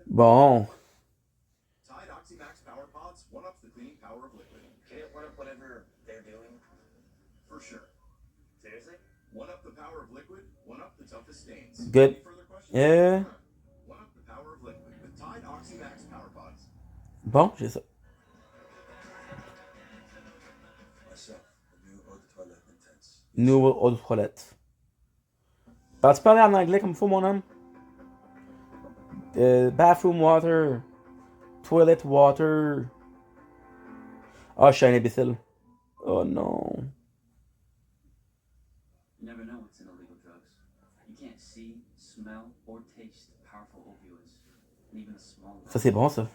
Bon. Good. Bon, j'ai ça. Nouveau eau de toilette. Parles-tu parler en anglais comme il faut, mon homme? Bathroom water. Toilet water. Oh, je suis un imbécile. Oh non. You never know what's in illegal drugs. You can't see, smell, or taste powerful opioids. And even a small Ça, c'est bon, ça.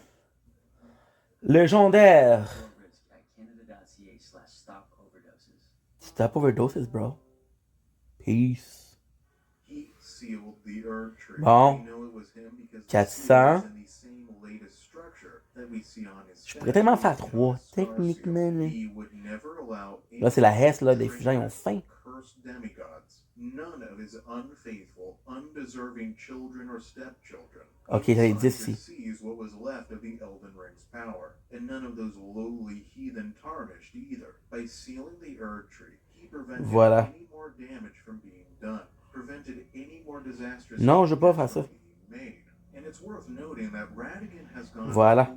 Légendaire. risk at canada.ca/stop overdoses. Stop overdoses, bro. Peace. Bon. 400. Je pourrais tellement faire 3, techniquement. Là, c'est la Hesse, là. Les gens, ils ont faim. Ok, j'avais 10 ici. Voilà. Non, je veux pas faire ça. Voilà.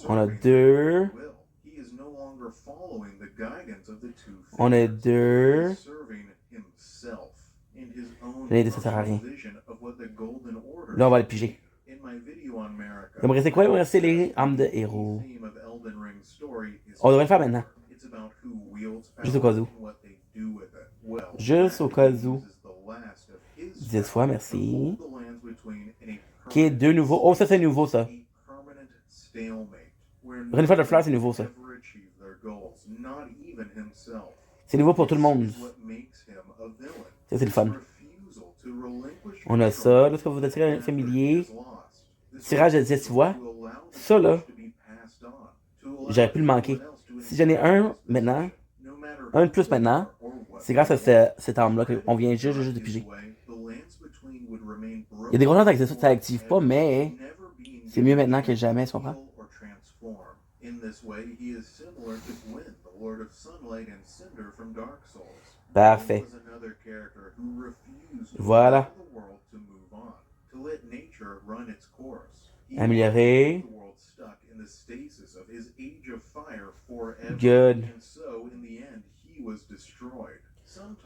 On a 2. On a 2. L'idée, ça sert à rien. Là, on va le piger. Il me restait quoi? Il me restait les armes de héros. On devrait le faire maintenant. Juste au cas où. Juste au cas où. 10 fois, merci. Ok, 2 nouveaux. Oh, ça, c'est nouveau, ça. Une fois de fleurs, c'est nouveau, ça. C'est nouveau pour tout le monde. Ça, c'est le fun. On a ça. Lorsque vous attirez un familier. Tirage de 10 voix. Ça, là. J'aurais pu le manquer. Si j'en ai un maintenant, un de plus maintenant, c'est grâce à cette arme-là qu'on vient juste de piger. Il y a des grosses chances que ça n'active pas, mais c'est mieux maintenant que jamais, tu comprends? Parfait. Voilà. Améliorer. Good.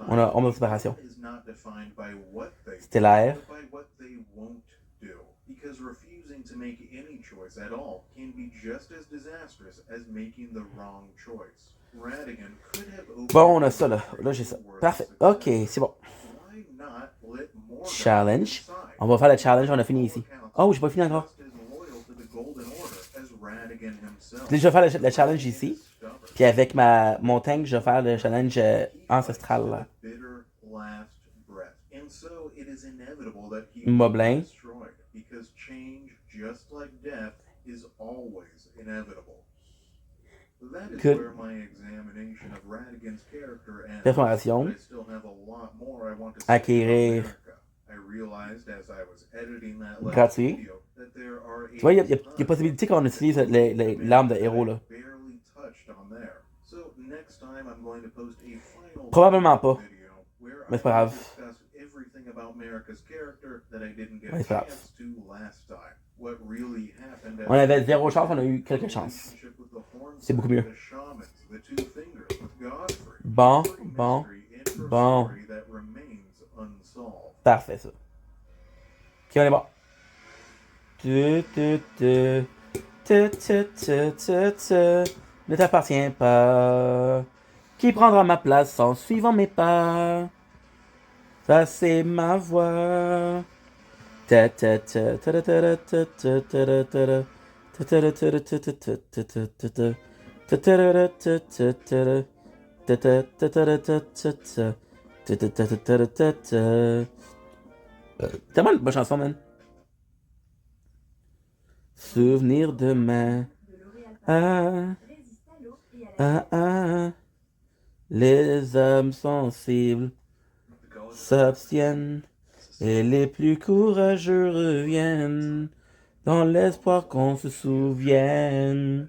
On a séparation. Stellaire. Bon, on a ça là. Là, j'ai ça. Parfait. Ok, c'est bon. Challenge. On va faire le challenge, on a fini ici. Oh, j'ai pas fini encore. Je vais faire le challenge ici. Puis avec mon tank, je vais faire le challenge ancestral. Là. Moblin. Good. Perforation. Acquérir. Gratuit. Tu vois, il y a possibilité qu'on utilise l'arme de héros là. Probablement pas. Mais c'est pas grave. Mais c'est pas grave. On avait 0 chance, on a eu quelques chances. C'est beaucoup mieux. Bon, bon, bon. Parfait, ça. Ok, on est bon. Ne t'appartient pas. Qui prendra ma place en suivant mes pas? Ça, c'est ma voix. Tellement une bonne chanson, man. Souvenir de main. Les âmes sensibles s'abstiennent et les plus courageux reviennent dans l'espoir qu'on se souvienne.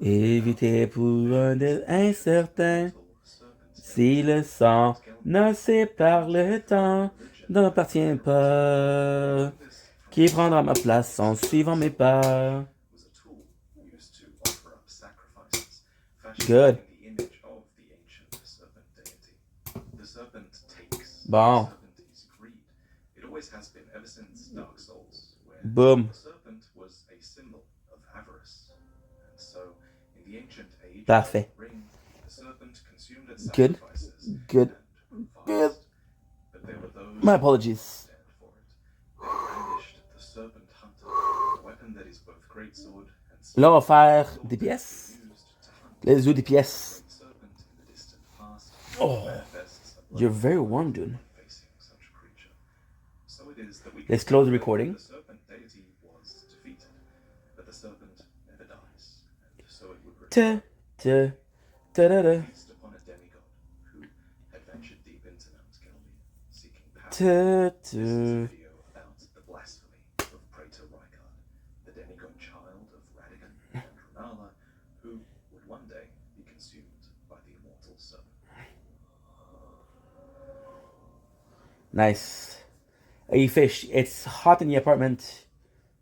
Éviter pour un des incertains si le sang ne sépare le temps n'appartient pas. Qui prendra ma place en suivant mes pas? Good. Bon. Boom. Parfait. Good. Good. Good. My apologies. Là, on va faire des pièces. Let's do des pièces. Oh, you're very warm, dude. Let's close the recording. Ta, ta, ta, da, da. Ta, ta. Nice. Hey, fish, it's hot in the apartment.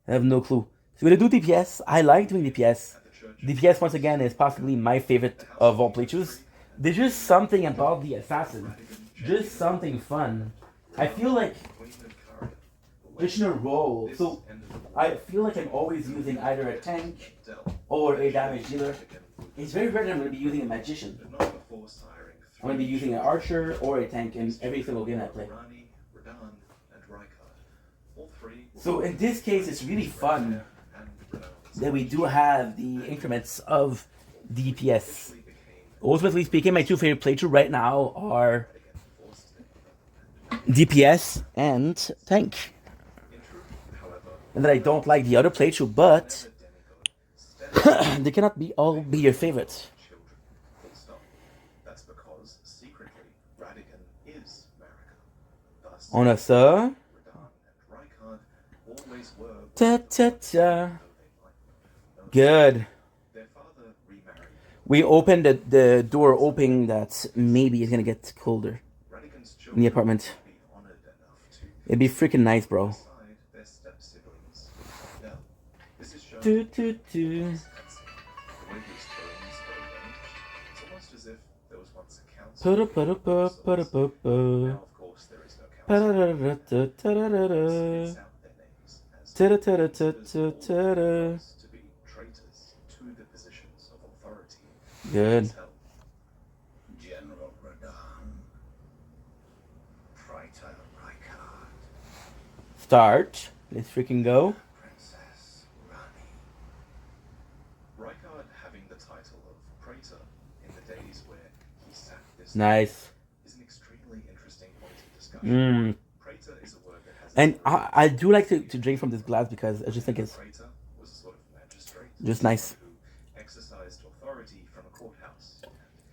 I have no clue. So we're gonna do DPS. I like doing DPS. DPS, once again, is possibly my favorite of all playthroughs. There's just something about the assassin. Just something fun. I feel like just in a role. So I feel like I'm always using either a tank or a damage dealer. It's very rare that I'm going to be using a magician. I'm going to be using an archer or a tank in every single game I play. So in this case, it's really fun that we do have the increments of DPS. Ultimately speaking, my two favorite playthroughs right now are DPS and tank. And that I don't like the other playthrough, but they cannot all be your favorite. On a ça. Ta ta ta. Good. We opened the door opening that maybe it's gonna get colder in the apartment. It'd be freaking nice, bro. Do, do, do. Good. Start. Let's freaking go. Nice. And I do like to drink from this glass because I just think it's just nice.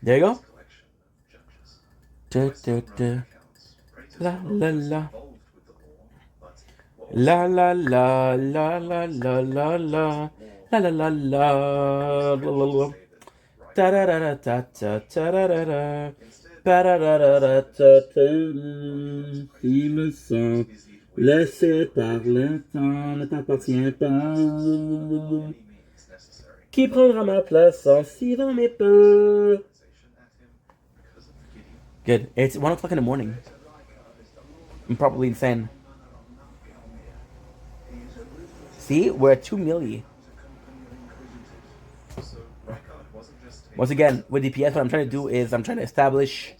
There you go. Da, da, da. La la la. La la la la la la la la la la la la. Ta da da da ta ta ta da da da. Pa da da da da ta ta. Si le sang laissé par le temps ne t'appartient pas. Qui prendra ma place en suivant mes pas? Good. It's 1 o'clock in the morning. I'm probably insane. See, we're at 2 milli. Once again, with DPS, what I'm trying to do is I'm trying to establish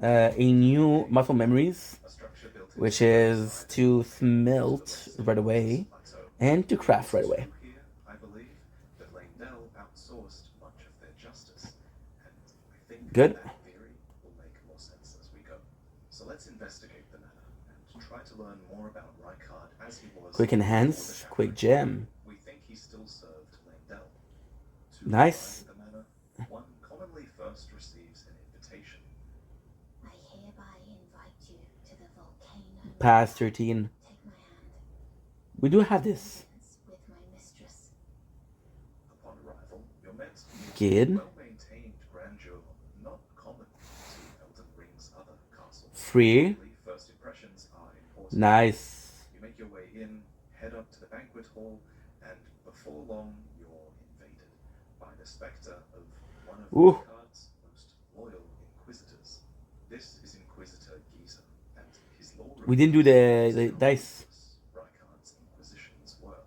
a new muscle memories, which is to smelt right away and to craft right away. Good. Quick enhance, quick gem. Nice. past 13. We do have this. Upon arrival, you're met with Good. well-maintained grandeur, not common to Elden Ring's other castles. Free. First impressions are important. Nice. You make your way in, head up to the banquet hall, and before long, you're invaded by the specter of one of Rykard's most loyal inquisitors. This is Inquisitor Giza, and his law. We didn't do the dice. Rykard's inquisitions were.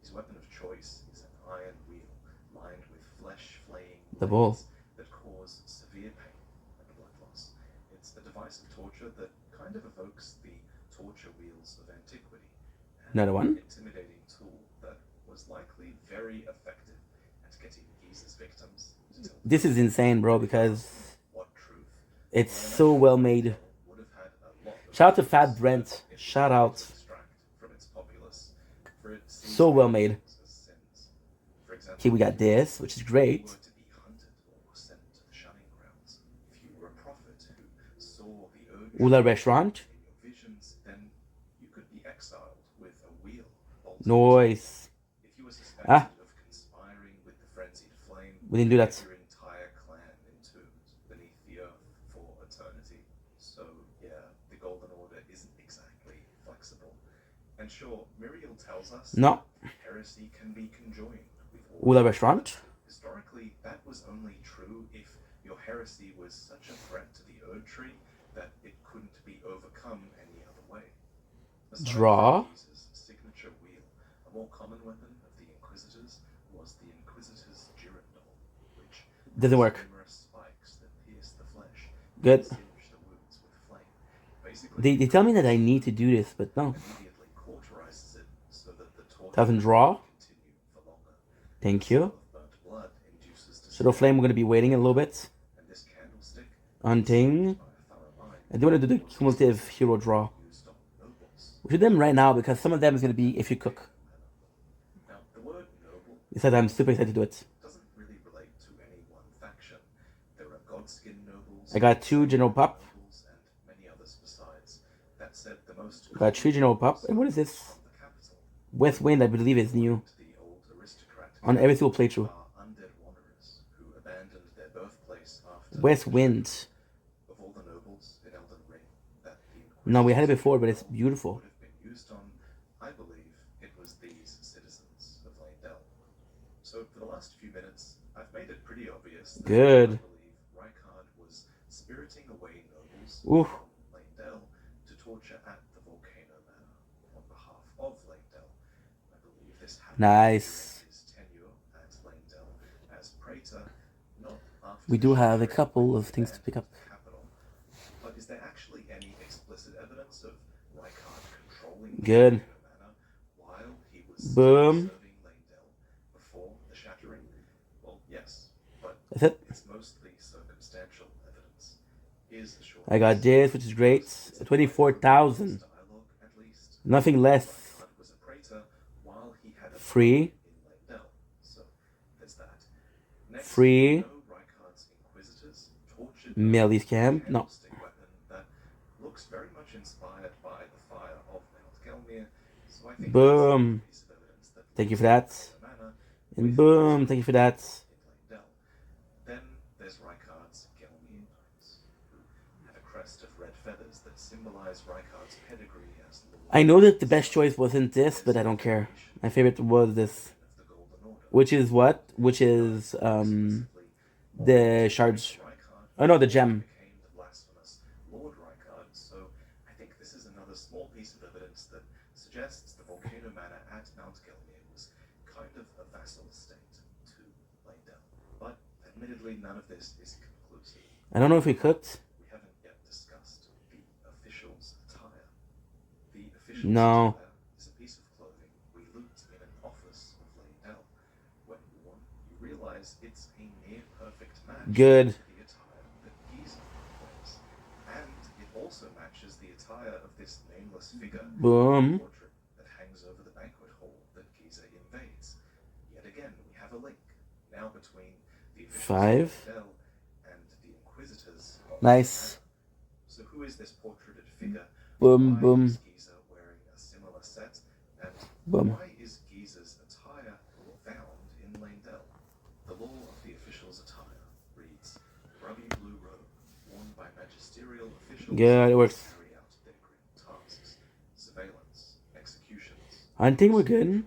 His weapon of choice is an iron wheel lined with flesh-flaying blades that cause severe pain and blood loss. It's a device of torture that kind of evokes the torture wheels of antiquity. Another one. Intimidating tool that was likely very effective at getting Giza's victims to tell This is insane, bro, because it's so well made. Shout out to Fat Brent. Shout out. So well made. Okay, we got this, which is great. Ula restaurant. Noise. Ah. We didn't do that. And sure, Miriel tells us no. Heresy can be conjoined with Ula restaurant. Historically, that was only true if your heresy was such a threat to the Erd Tree that it couldn't be overcome any other way. Draw. Signature wheel, a more common weapon of the Inquisitors was the Inquisitor's girandol, which doesn't work. Numerous spikes that pierce the flesh. Good. The wounds with flame. They tell me that I need to do this, but no. Doesn't draw. Thank you. Shadow Flame, we're going to be waiting a little bit. Hunting. I do want to do the cumulative hero draw. We should do them right now because some of them is going to be if you cook. He said I'm super excited to do it. I got 2 General Pop. I got 3 General Pop. And what is this? West Wind, I believe, is new. On every single playthrough. West Wind. No, we had it before, but it's beautiful. I believe it was these citizens of Leyndell. So for the last few minutes, I've made it pretty obvious that good. I believe Rykard was spiriting away nobles from Leyndell to torture at the Volcano Manor on behalf of Leyndell. I believe this happened nice. His tenure at Leyndell as praetor, not after we do have a couple of things to pick up. But is there actually any explicit evidence of Rykard controlling good. the Manor while he was boom serving Leyndell before the shattering? Well, yes, but that's it. It's mostly circumstantial evidence. Here's the short I got this, which is great. 24,000. Nothing less. Free. Free. Melly's camp. No. Looks very much inspired by the fire of Mount Gelmir. So I think boom. Thank you for that. And boom. Thank you for that. Then there's Rykard's Gelmir knights, who have a crest of red feathers that symbolize Rykard's pedigree as Lord. I know that the best choice wasn't this, but I don't care. My favorite was this. Which is what? Which is the shards. Oh no, the gem. Lord Rykard, so I think this is another small piece of evidence that suggests the Volcano Manor at Mount Gelmir was kind of a vassal state to Leyndell. But admittedly, none of this is conclusive. I don't know if we cooked. We haven't yet discussed the official's attire. The official's no. attire is a piece of clothing we loot in an office of Leyndell. When worn, you realize it's a near perfect match. Good. Also matches the attire of this nameless figure boom portrait that hangs over the banquet hall that Giza invades. Yet again, we have a link now between the 5 and the Inquisitors. nice. So who is this portraited figure? Boom, Why boom, is Giza wearing a similar set? And boom. why is Giza's attire found in Landell? The law of the official's attire reads, grubby blue robe worn by magisterial officials Yeah, it works. carry out their grim tasks, surveillance, executions. I think we're good.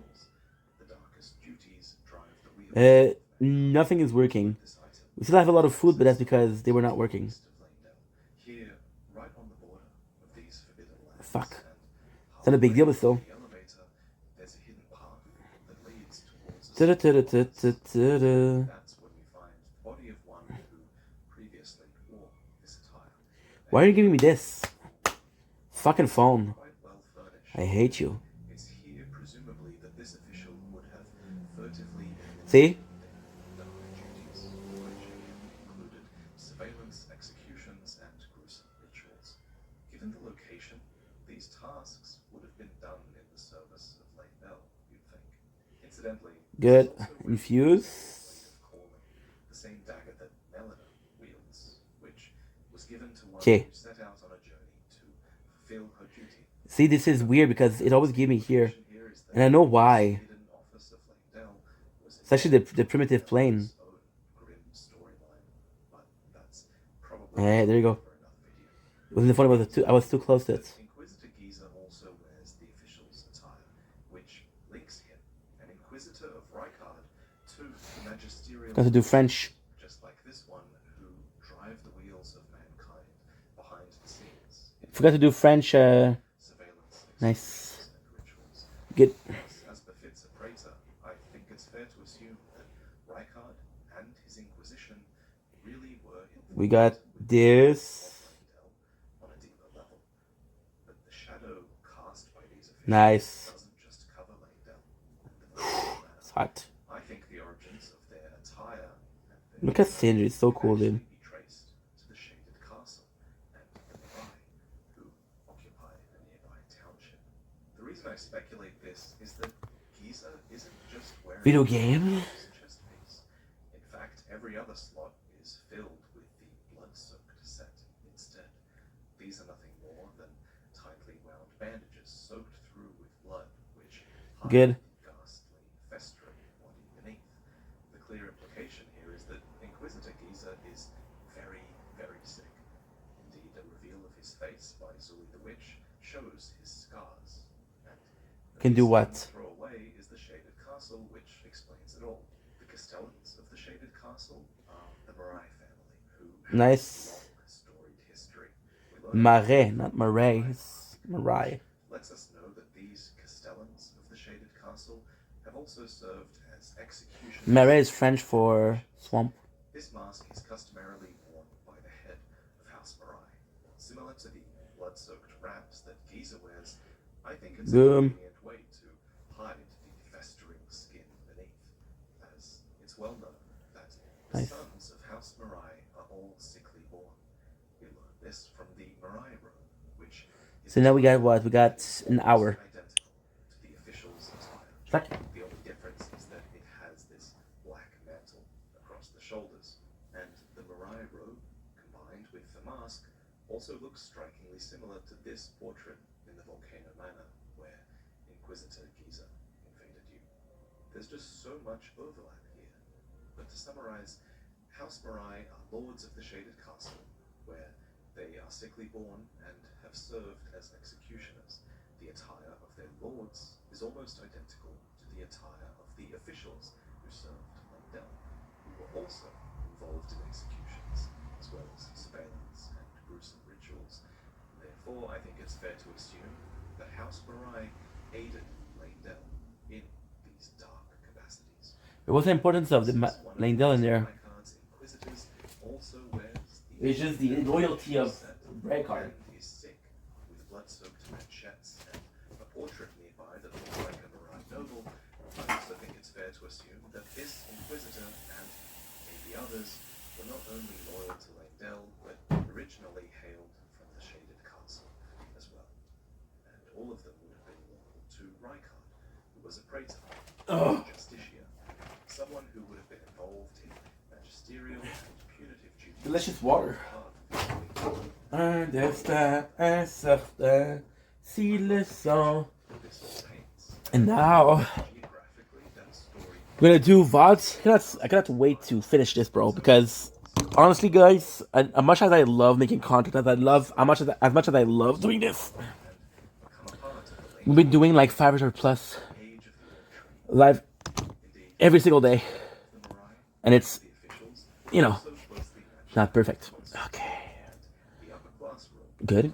The darkest duties drive the wheel. Nothing is working. We still have a lot of food, but that's because they were not working. Here, right on the border of these forbidden lands. Fuck. It's not a big deal, but still. The elevator, there's a hidden path that leads towards a that's when we find the body of one who previously wore this attire. Why are you giving me this? Fucking phone. Quite well furnished. I hate you. It's here, presumably, that this official would have furtively See? dark duties, which included surveillance, executions, and gruesome rituals. Given the location, these tasks would have been done in the service of Landell, you'd think. Incidentally, Good. this also Infuse. blade of calling, the same dagger that Melina wields, which was given to one Okay. who set out on a journey to fulfill her duty. See, this is weird because it always gave me here. Here is that And I know why. hidden office of Landell was It's actually the primitive plane. its own grim storyline, but that's probably Hey, there you go. for another video. It wasn't funny, I was too close to it. Inquisitor Giza also wears the official's attire, which links him, an Inquisitor of Rykard, to the magisterial Got to do French. just like this one, who drive the wheels of mankind behind the scenes. Forgot to do French. Surveillance, Nice. and rituals. Good. As befits a praetor, I think it's fair to assume that Rykard and his Inquisition really were We got this. on a deeper level. But the shadow cast by these officials Nice. doesn't just cover Landell. It's hot. I think the origins of their attire and their Look at Sindri. It's so cool, dude. be traced to the Shaded Castle and the Mirai, who occupy a nearby township. The reason I speculate this is that Giza isn't just wearing Video game. his chest piece. In fact, every other slot is filled with the blood-soaked set instead. These are nothing more than tightly wound bandages soaked through with blood, which hide Good. the ghastly, festering body beneath. The clear implication here is that Inquisitor Giza is very, very sick. Indeed, a reveal of his face by Zuli the Witch shows his scars. And the Can do piece what? we throw away is the Shaded Castle, which explains it all. The Castellans of the Shaded Castle are the Mirai family, who have Nice. a long, storied history. We learn Marais, not Marais. It's Marais. lets us know that these Castellans of the Shaded Castle have also served as executioners. Marais is French for swamp. This mask is customarily worn by the head of House Mirai. Similar to the blood-soaked wraps that Giza wears, I think it's a Boom. convenient way to hide the festering skin beneath, as it's well known that the Nice. sons of House Mirai are all sickly born. We learn this from the Mirai robe, which is So now we got what? We got an hour. identical to the official's attire. Fuck. The only difference is that it has this black mantle across the shoulders, and the Mirai robe, combined with the mask, also looks strikingly similar to this portrait in the Volcano Manor, where Inquisitor Giza invaded you. There's just so much overlap here. But to summarize, House Mirai are lords of the Shaded Castle, where they are sickly born and have served as executioners. The attire of their lords is almost identical to the attire of the officials who served Landell, who were also involved in executions, as well as surveillance and gruesome rituals. Therefore, I think it's fair to assume that House Mirai aided Landell in these dark capacities. There was the importance of the Since one of Landell in there. Rykard's Inquisitors also wears It's just the loyalty of set Rykard. and is sick with blood-soaked manchettes and a portrait nearby that looks like a Mirai noble. I also think it's fair to assume that this Inquisitor and maybe others were not only loyal to Landell, but originally hailed from the Shaded Castle as well. And all of them would have been loyal to Rykard, who was a praetor, Justicia, someone who would have been involved in magisterial and punitive duties. Delicious water. Part of the Un destin incertain, si le sang. And now, we're gonna do VODs. I cannot wait to finish this, bro, because honestly, guys, as much as I love making content, as much as I love doing this, we've been doing like 500 plus live every single day, and it's, you know, not perfect. Okay. Good.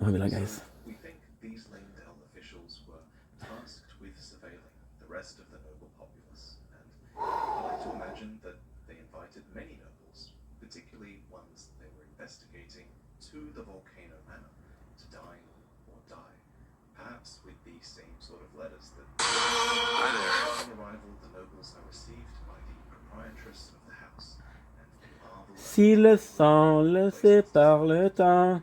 Hold on, guys. We think these Langdale officials were tasked with surveilling the rest of the noble populace, and I like to imagine that they invited many nobles, particularly ones they were investigating, to the volcano manor to dine or die, perhaps with the same sort of letters that on arrival the nobles are received by the proprietress of the house, and the marvelous Si le sang le sépare le temps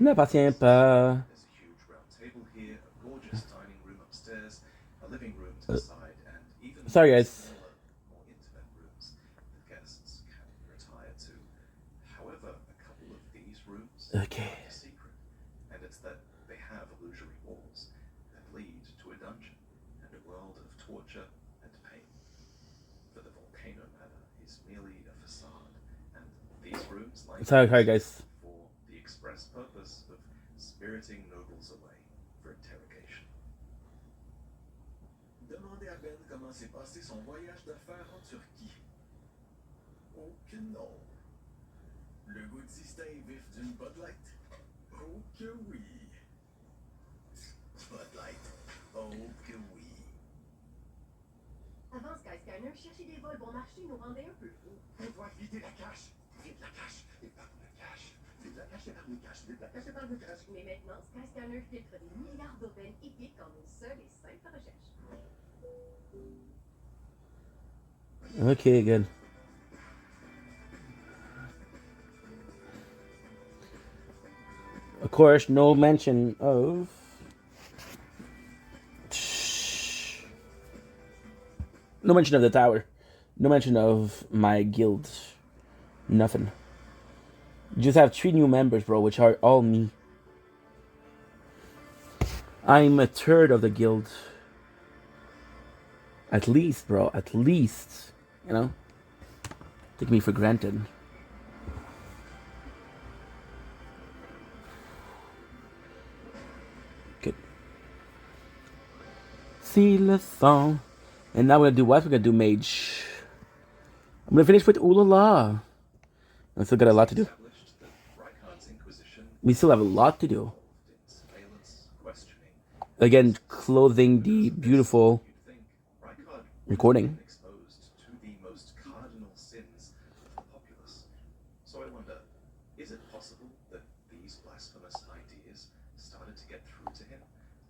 n'appartient pas. There's a huge round table here, a gorgeous dining room upstairs, a living room to the side, and even Sorry, guys. smaller, more intimate rooms that guests can retire to. However, a couple of these rooms are a secret, and it's that they have illusory walls that lead to a dungeon and a world of torture and pain. For the volcano manor is merely a facade, and these rooms line Sorry, guys. for the express purpose of spiriting nobles away for interrogation. Demandez à Ben comment s'est passé son voyage d'affaires en Turquie. Oh que non. Le goût distinct et vif d'une Bud Light. Oh que oui. Bud Light. Oh que oui. Avant Skyscanner, chercher des vols bon marché nous rendait un peu fous. On doit vider la cache. Vide la cache. Épargne la cache. Vide la cache, épargne la cache. Vide la cache, épargne la cache. Mais maintenant, Skyscanner filtre des milliards d'aubaines épiques en une seule et simple recherche. Okay, good. Of course, no mention of... No mention of the tower. No mention of my guild. Nothing. You just have 3 new members, bro, which are all me. I'm a third of the guild. At least, bro. At least. You know? Take me for granted. Good. See the song. And now we're gonna do what? We're gonna do mage. I'm gonna finish with ulala. I still got a lot to do. We still have a lot to do. Again, clothing the beautiful recording. Exposed to the most cardinal sins of the populace. So I wonder, is it possible that these blasphemous ideas started to get through to him?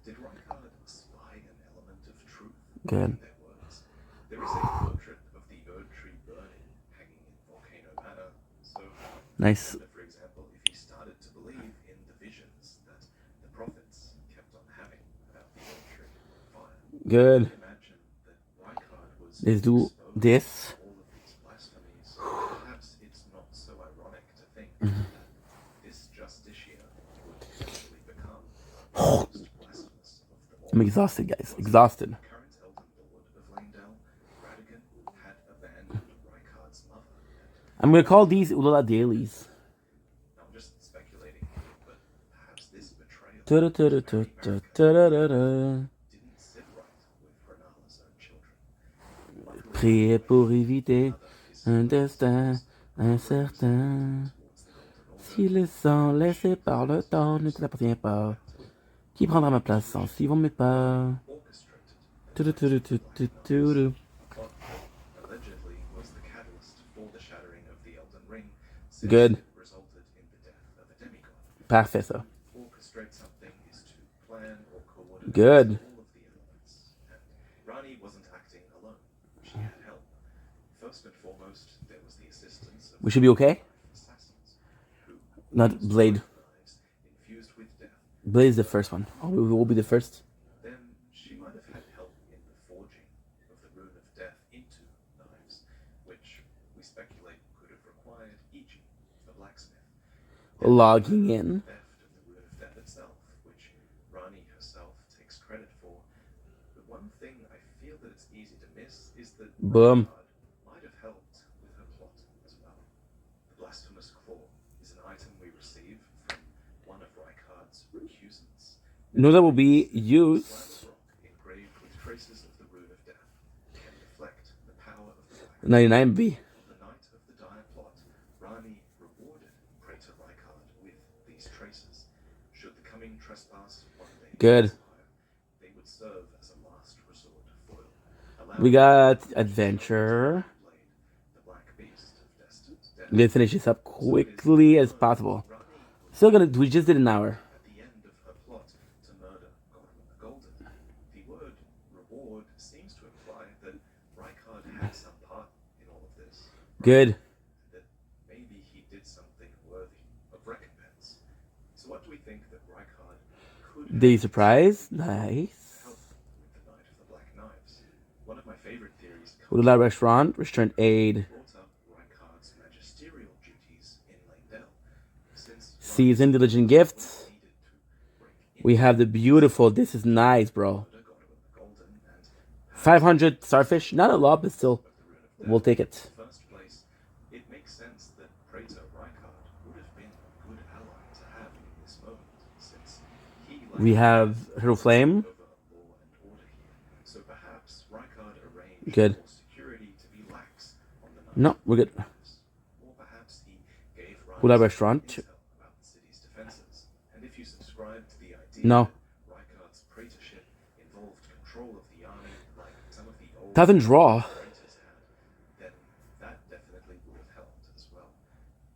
Did Reinhard spy an element of truth Good. in their words? There is a portrait of the Erd tree burning hanging in Volcano Manor, so Nice. for example, if he started to believe in the visions that the prophets kept on having about the Erd tree fire. Good. Imagine that Reinhard was Let's do this. all of these blasphemies. Perhaps it's not so ironic to think that this justiciar would eventually become the most blasphemous of them all. I'm exhausted, guys. Exhausted. Current Elden Lord of Langdale, Radigan, had abandoned Reinhard's mother, and I'm gonna call these ulala dailies. I'm just speculating here, but perhaps this betrayal Ta-da-ta-da-ta-ta-ta-da-da-da. didn't sit right with Renala's own children. Priez pour éviter un destin incertain. Si le sang laissé par le temps ne t'appartient pas, qui prendra ma place en suivant mes pas? Tu-du-tu-du-tu-tu-tu-du. Allegedly was the catalyst for the shattering of the Elden Ring, since Good. it resulted in the death of a demigod. Parfait, ça. Orchestrate something is to plan or coordinate Good. all of the elements. And Rani wasn't acting alone. She had help. First and foremost, there was the assistance of We should be okay? assassins, who Not Blade. knives infused with death. Blade is the first one. Oh, we will be the first. Then she might have had help in the forging of the rune of death into knives, which we speculate could have required logging in. theft of the Rune of Death itself, which Rani herself takes credit for. The one thing I feel that it's easy to miss is that Boom. Rykard might have helped with her plot as well. The blasphemous claw is an item we receive from one of Rykard's recusants. No, that will be used. Slab of rock engraved with traces of the Rune of Death can reflect the power of the Black. 99B. On the night of the dire plot, Rani rewarded Praetor Rykard with these traces. Should the coming trespass one day Good. transpire, they would serve as a last resort foil. We got adventure. The Black Beast of destined death. I'm gonna finish this up quickly as possible. Still gonna. We just did an hour. At the end of her plot to murder Godwin the Golden, the word reward seems to imply that Rykard had some part in all of this. Good. That maybe he did something worthy of recompense. So what do we think that Rykard could The have surprise. to Nice. help with the Night of the Black Knives? One of my favorite theories Ulala restaurant. Restaurant aid. brought up Rykard's magisterial duties in Langdell. Since Season diligent gift. We have the beautiful. This is nice, bro. 500 starfish. Not a lot, but still, we'll take it. First place, it makes sense that Praetor Rykard would have been a good ally to have in this moment, since he We have Hero Flame. over law and order here. So perhaps Rykard arranged Good. for security to be lax on the night. No, we're good. Or perhaps he gave Ulala Rani restaurant. intel about the city's defenses. And if you subscribe to the idea No. that Rykard's praetorship involved control of the army like some of the old Doesn't draw. praetors had, then that definitely would have helped as well.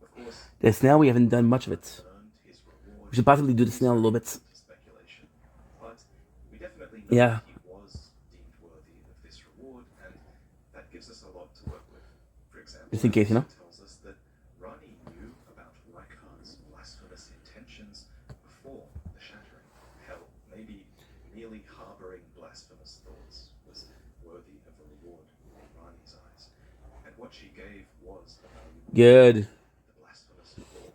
Of course, The snail, we haven't done much of it. earned his reward We should possibly do the snail a little bit. to speculation. But we definitely know Yeah. that he was deemed worthy of this reward, and that gives us a lot to work with. For example, Just in case, you know. it tells us that Rani knew about Rykard's blasphemous intentions before the shattering. Hell, maybe merely harboring blasphemous thoughts was worthy of a reward in Rani's eyes. And what she gave was a valuable Good. the blasphemous claw.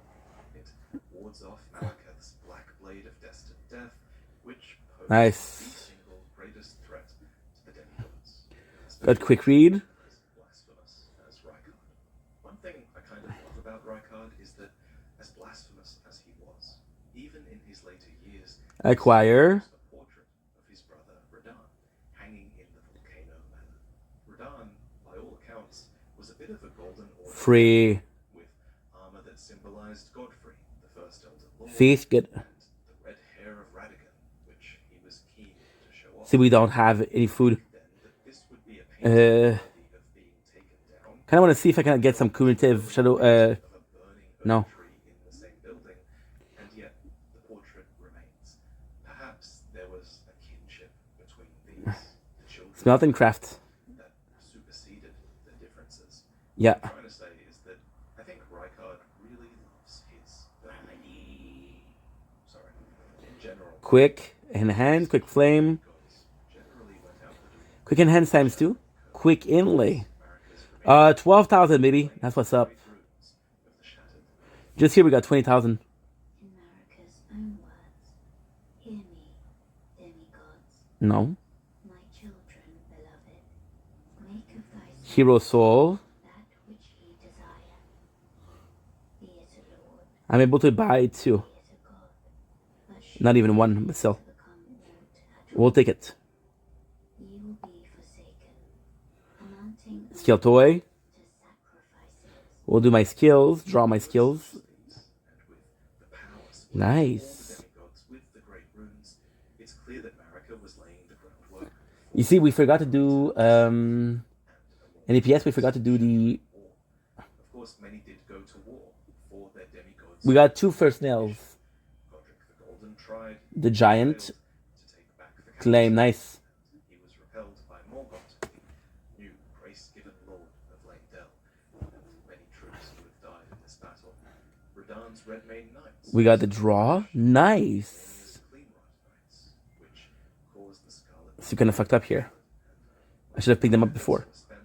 It wards off Malekith's black blade of destined death, which poses Nice. the single greatest threat to the demigods. Got quick read. As blasphemous as Rykard. One thing I kind of love about Rykard is that, as blasphemous as he was, even in his later years, Acquire. he a portrait of his brother Radahn hanging in the volcano manor. Radahn, by all accounts, was a bit of a golden order Free. with armor that symbolized Godfrey, the first Elder Lord, Faith. Good. and the red hair of Radigan, which he was keen to show off. See, we don't have any food. Then that this would be a painting worthy of being taken down. Kind of want to see if I can get some cumulative shadow. Of a burning No. oak tree in the same building, and yet the portrait remains. Perhaps there was a kinship between these, the children, Smelt and craft. that superseded the differences. Yeah. What I'm trying to say is that I think Rykard really loves his sorry, in general, Quick in hand. Quick flame. gods generally went out the door. Quick in hands times 2. Quick inlay. America's 12,000 maybe. That's what's up. runes of the shattered. Just here we got 20,000. In Marika's own words, hear me, demigods, No. my children beloved. Make of thy son Hero soul. that which he desire. He is a lord, I'm able to buy 2. he is a god, but should Not even 1, but still. become naught at We'll take it. ye will be forsaken, amounting Skill toy. to sacrifices. We'll do my skills. Draw my skills. And with the powers of Nice. all the demigods with the great runes, it's clear that Marika was laying the groundwork You see, we forgot to do in APS. We forgot to do the. for war. Of course, many did go to war for their demigods. We got 2 first nails. Godric the Golden tried The giant to take back the claim. capital. Nice. He was repelled by Morgoth, the new grace-given lord of Langdell, and many troops would have died in this battle. Radahn's Red Mane Knights. We got the draw. Nice. Clean Rot Knights, which caused the Scarlet So kind of fucked up here. I should have picked them up before. spent.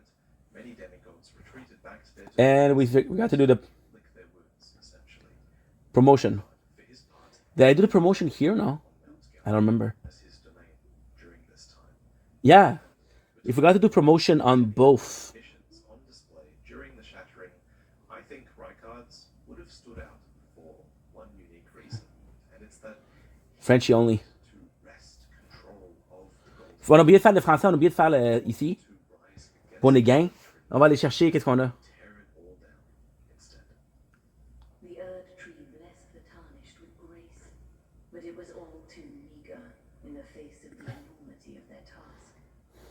Many demigods retreated back to their And we got to do the lick their wounds, essentially. Promotion. For his part, Did I do the promotion here? No. on Mount I don't remember. as his domain during this time. Yeah. You forgot to do promotion on both. Missions on display during the shattering, I think Rijkaard's would have stood out for one unique reason, and it's that Frenchy only. to wrest control of the gold On a oublié de faire le français, on a oublié de faire le ici. to rise against Pour les gains. On va aller chercher qu'est-ce qu'on a. tear it all down instead. The Erd tree blessed the Tarnished with grace, but it was all too meager in the face of the enormity of their task.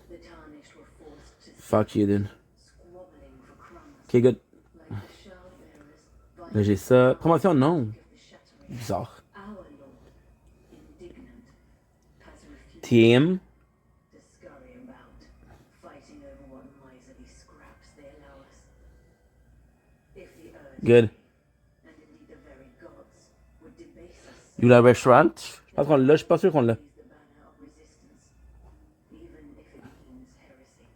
The Tarnished were forced to Fuck you, dude. squabbling for crumbs, Ok, good. like the shard bearers Là, j'ai ça. Promotion, non. of the shattering. Bizarre. Our lord, indignant, has refused Team. to scurry about, fighting over what miserly scraps they allow us. If the Erd, Good. and indeed the very gods, would debase us You la restaurant. Je pense qu'on l'a. Je suis pas sûr qu'on l'a. use the banner of resistance, even if it means heresy.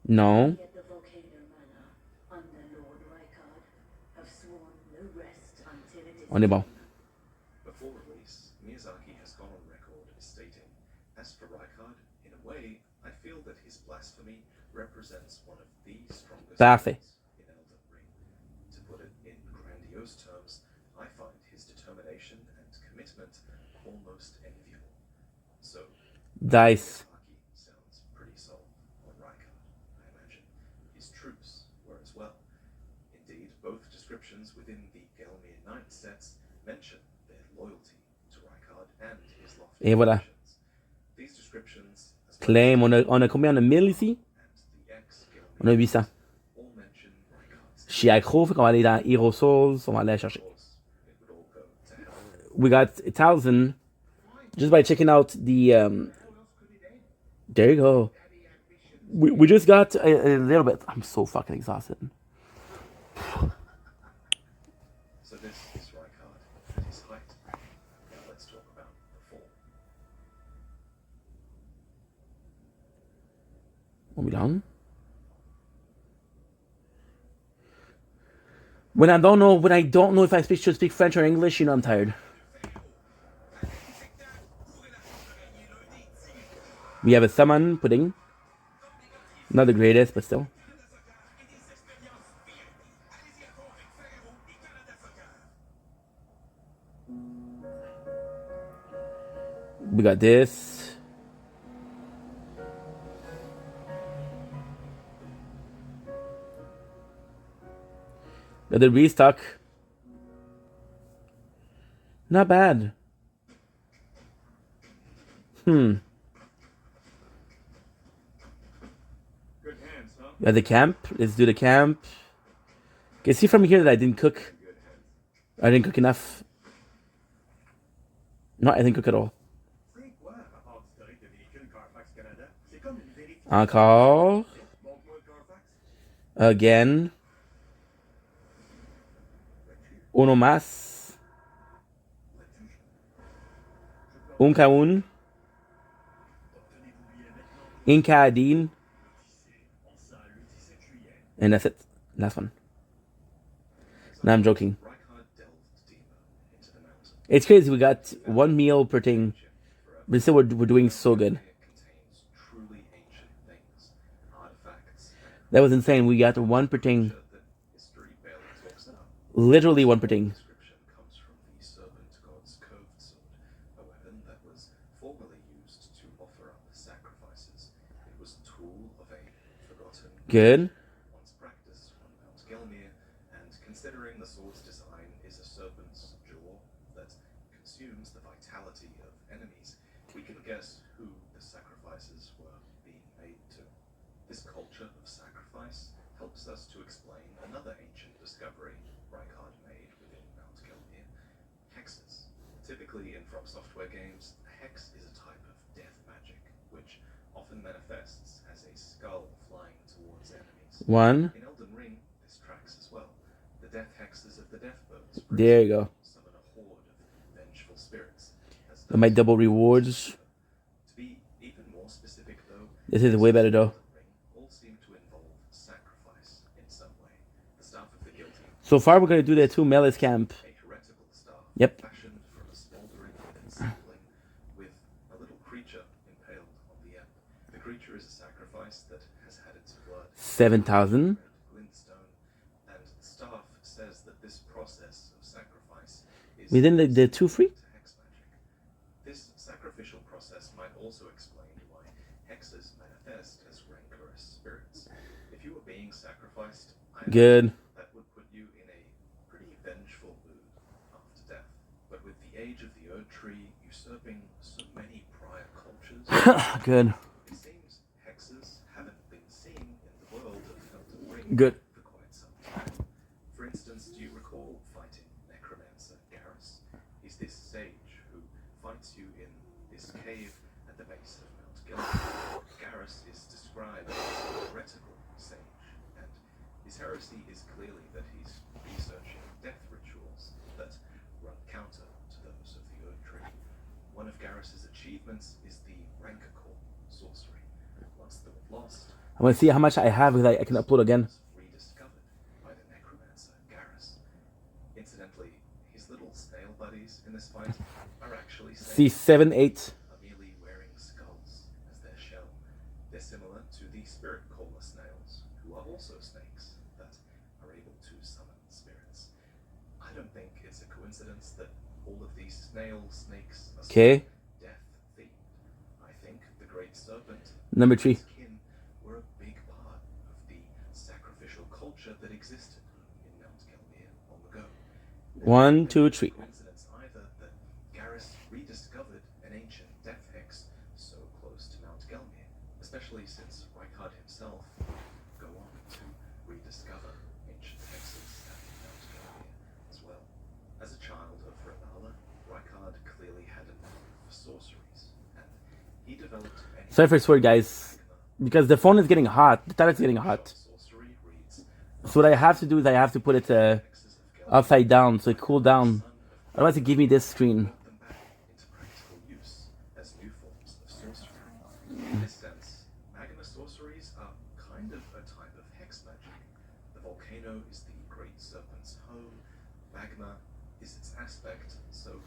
Non. Yet the Volcano Manor, under Lord Rijkaard, have sworn no rest until it is On est bon. Before release, Miyazaki has gone on record as stating, as for Rijkaard, in a way, I feel that his blasphemy represents one of the strongest Parfait. weapons in Elden Ring. To put it in grandiose terms, I find his determination and commitment almost enviable. So, Dice. Miyazaki sounds pretty sold on Rijkaard, I imagine. His troops were as well. Indeed, both descriptions within the Gelmir Knight sets mention their loyalty to Rijkaard and his lofty Et voilà. ambitions. These descriptions, as well Claim. On a combien? On a 1000 ici? as the ex-Gelmir On a 800. all mention Rijkaard's Je suis accro, fait qu'on va aller dans Hero Souls. On va aller la chercher. course. It would all go to hell. We got 1,000 just by checking out the. There you go. We just got a little bit. I'm so fucking exhausted. So this is Rijkaard at his height. Now let's talk about the fall. Won't be long. When I don't know if I should speak French or English, you know I'm tired. We have a salmon pudding. Not the greatest, but still. We got this. Got the restock. Not bad. Good hands, huh? Got the camp. Let's do the camp. Okay, see from here that I didn't cook. Good hands. I didn't cook enough. No, I didn't cook at all. C'est quoi le rapport d'historique de véhicule Carfax Canada? C'est comme une vérification. Encore. Montre-moi le Carfax. Again. Uno más. Un caun. In Cadine. And that's it. Last one. No, I'm joking. Rijkaard delved deeper into the mountain. It's crazy. We got one meal per thing. But still, we're doing so good. It contains truly ancient things, artifacts, That was insane. We got one per thing. that history barely talks about. Literally one per thing. Description comes from the serpent god's curved sword, a weapon that was formerly used to offer up sacrifices. It was a tool of a forgotten Good. once practiced on Mount Gelmir, and considering the sword's design is a serpent's jaw that consumes the vitality of enemies, we can guess who the sacrifices were being made to. This culture of sacrifice helps us to explain another ancient discovery Rijkaard made within Mount Gelmir: hexes. Typically in From Software games, a hex is a type of death magic, which often manifests as a skull flying towards enemies. One. In Elden Ring, this tracks as well. The death hexes of the Deathbirds There you go. summon a horde of vengeful spirits. As That might does double rewards. To be even more specific, though, This is way better though. Elden Ring all seem to involve sacrifice in some way. The staff of the guilty, So far, we're gonna do the 2 Melis camp. a heretical staff Yep. fashioned from a smoldering wooden sapling with a little creature impaled on the end. The creature is a sacrifice that has had its blood 7,000. glintstone, and the staff says that this process of sacrifice is Within the 2 free? to hex magic. This sacrificial process might also explain why hexes manifest as rancorous spirits. If you were being sacrificed, I Good. that would put you in a pretty vengeful mood after death. But with the age of the Erd Tree usurping so many prior cultures, Good. it seems hexes haven't been seen in the world of Elden Ring Good. for quite some time. For instance, do you recall fighting Necromancer Garrus? He's this sage who fights you in this cave at the base of Mount Gilman. Garrus is described as a heretical sage, and his heresy is clearly that he's researching death rituals that run counter to those of the Erd Tree. One of Garrus's achievements is the Rancor Core sorcery. Once thought lost, I want to see how much I have because I can upload again. was rediscovered by the Necromancer Garrus. Incidentally, his little snail buddies in this fight are actually See, snakes, 7, 8. are merely wearing skulls as their shell. They're similar to the spirit caller snails, who are also snakes that are able to summon spirits. I don't think it's a coincidence that all of these snakes are Okay. death themed. I think the Great Serpent Number and 3. his kin were a big part of the sacrificial culture that existed in Mount Gelmir long ago. 1, 2, 3. Coincidence either that Garrus rediscovered an ancient death hex so close to Mount Gelmir, especially since Rykard himself would go on to rediscover ancient hexes at Mount Gelmir as well. As a child of Renala, Rykard clearly had a knack for sorceries, and he developed many. Sorry for swear, guys. Because the phone is getting hot. The tablet's getting hot. Sorcery reads, So what I have to do is I have to put it hexes of Gelmir upside down so it cool down. son of Otherwise it give me this screen. brought them back into practical use as new forms of sorcery. In this sense, magma sorceries are kind of a type of hex magic. The volcano is the Great Serpent's home, magma is its aspect, so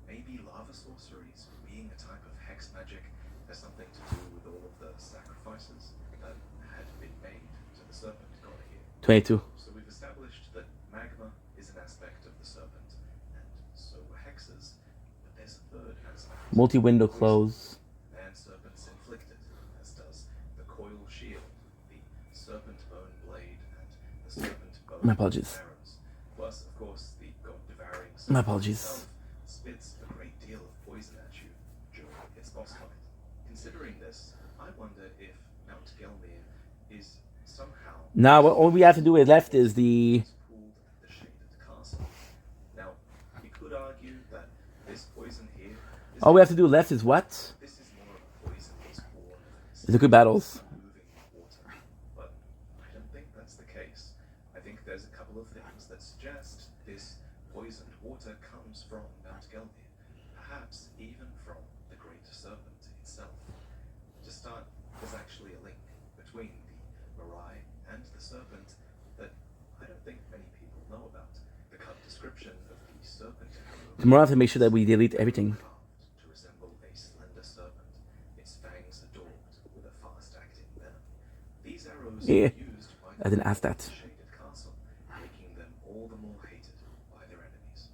maybe lava sorceries, being a type of hex magic, has something to do with all of the sacrifices that had been made to the serpent god here. 22. So we've established that magma is an aspect of the serpent, and so were hexes, but there's a third aspect. Multi-window close. Man serpents inflicted, as does the coil shield, the serpent bone blade, and the serpent bone My apologies. arrows. Plus, of course, the god-devouring My serpent apologies. itself spits a great deal of poison at you during its boss fight. Considering this, I wonder if Mount Gelmir is somehow Now all we have to do is left is the... pooled at the shaded castle. Now, you could argue that this poison here is All we have to do left is what? this is more of a poison that's born of Is the good battles. moving water. But I don't think that's the case. I think there's a couple of things that suggest this poisoned water comes from Mount Gelmir, perhaps even from the Great Serpent itself. To start, there's actually a link between the Mirai and the Serpent that I don't think many people know about. The cut description of the serpent arrow Tomorrow I have to make sure that we delete everything. carved to resemble a slender serpent, its fangs adorned with a fast-acting venom. These arrows Yeah, are used by I didn't ask that. the shaded castle, making them all the more hated by their enemies.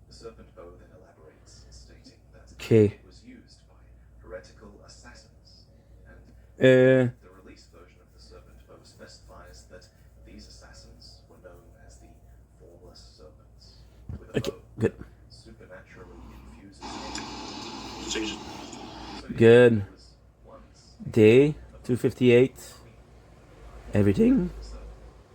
The serpent bow then elaborates, stating that Okay. it was used by heretical assassins, and Uh, the release version of the serpent bow specifies that these assassins were known as the Formless Serpents. With a Okay, bow good. that supernaturally infuses Good. was once Day 258. Everything. So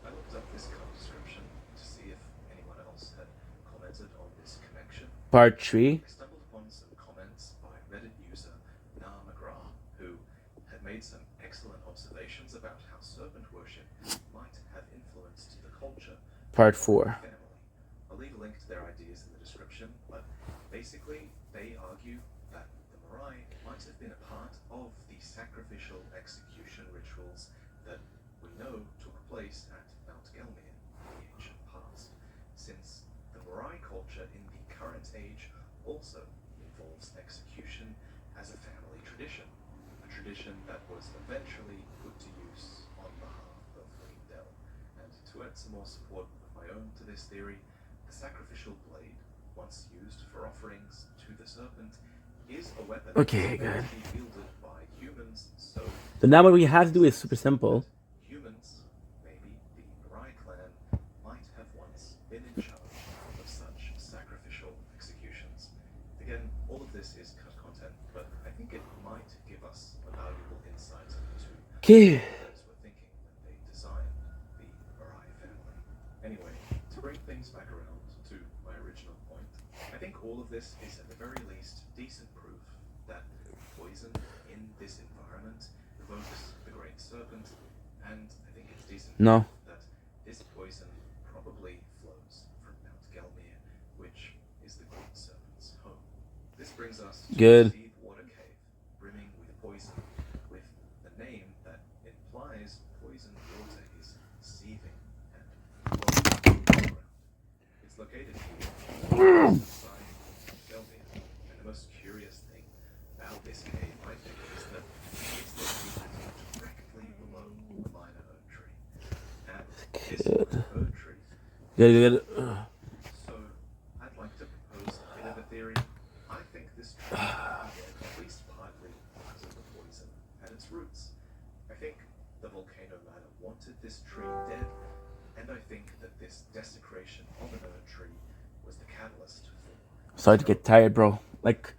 I looked up this cut description to see if anyone else had commented on this connection. Part 3. I stumbled upon some comments by Reddit user Na McGrath, who had made some excellent observations about how serpent worship might have influenced the culture Part of 4. the family. I'll leave a link to their ideas in the description, but basically they argue that the Mirai might have been a part of the sacrificial execution rituals that we know took place at Mount Gelmir in the ancient past. Since the Mirai culture in the current age tradition that was eventually put to use on behalf of Lindell. And to add some more support of my own to this theory, the sacrificial blade, once used for offerings to the serpent, is a weapon good. wielded by humans, so now what we have to do is super simple. humans, maybe the Mirai clan, might have once been in charge of such sacrificial executions. Again, all of this is cut content, but I think it might give us a valuable insight into Okay. what those were thinking when they designed the Mirai family. Anyway, to bring things back around to my original point, I think all of this is at the very least decent proof that poison in this environment evokes the Great Serpent, and I think it's decent No. proof that this poison probably flows from Mount Gelmir, which is the Great Serpent's home. This brings us to Good. a deep water cave, brimming with poison, with a name that implies poisoned water is seething and flowing from the ground. It's located here, inside Gelmir, and the most curious thing about this cave, I think, is that it's located directly below a minor oak tree. And this minor oak tree, Good. so I'd like to propose a bit of a theory. I think this tree might be dead, at least partly because of the poison at its roots. I think the volcano ladder wanted this tree dead, and I think that this desecration of an oak tree was the catalyst for Sorry to get tired, bro. Like, come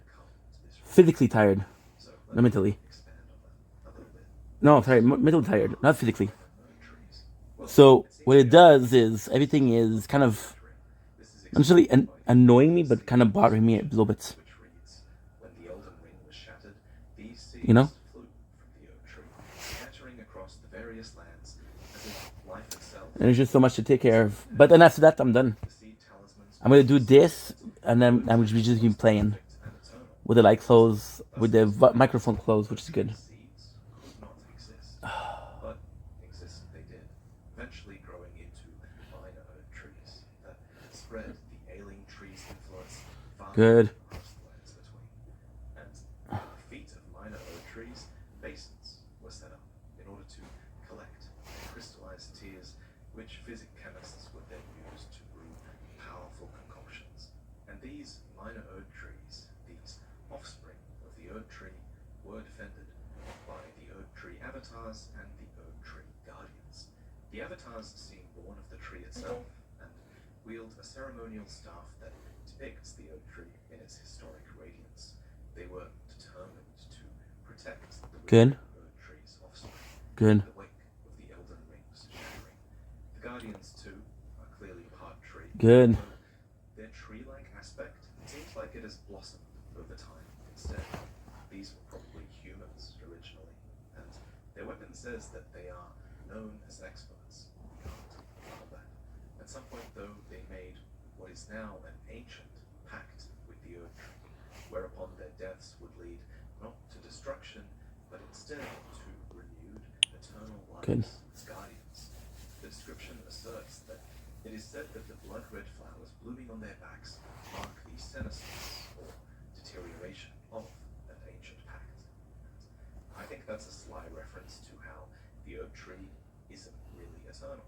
to this physically tired. So Not mentally. expand on that a little bit. No, sorry, mentally tired, not physically. Oak trees. Well, So it seems what it does is everything is kind of this is not necessarily explained by annoying me, but kind of bothering me a little bit. which reads, when the Elden Ring was shattered, these seeds You know? flew from the oak tree, scattering across the various lands as if life itself. And there's just so much to take care of. But then after that, I'm done. The seed talismans I'm gonna do this, and then I'm just keep playing perfect and eternal. with the light closed, with the microphone closed, which is good. Seeds could not exist, but exist they did, eventually growing into minor oak trees that spread the ailing tree's influence far Good. across the lands between. And at the feet of minor oak trees, basins were set up in order to collect and crystallize tears, which physic chemists would then use to brew powerful concoctions. And these minor oak trees, these offspring of the oak tree, were defended by the oak tree avatars and the oak tree guardians. The avatars seem born of the tree itself and wield a ceremonial staff that depicts the oak tree in its historic radiance. They were determined to protect the Good. oak tree's offspring Good. in the wake of the Elden Ring's shattering. The guardians, too, are clearly part tree. Good. Though their tree-like aspect seems like it has blossomed over time. Instead, these were probably humans originally, and their weapon says that they are known as experts in the art of combat. At some point, though, they made what is now an ancient pact with the oak tree, whereupon their deaths would lead not to destruction, but instead to renewed eternal lives Good. as guardians. The description asserts that it is said that the blood-red flowers blooming on their backs mark the senescence or deterioration of that ancient pact. I think that's a sly reference to how the oak tree isn't really eternal,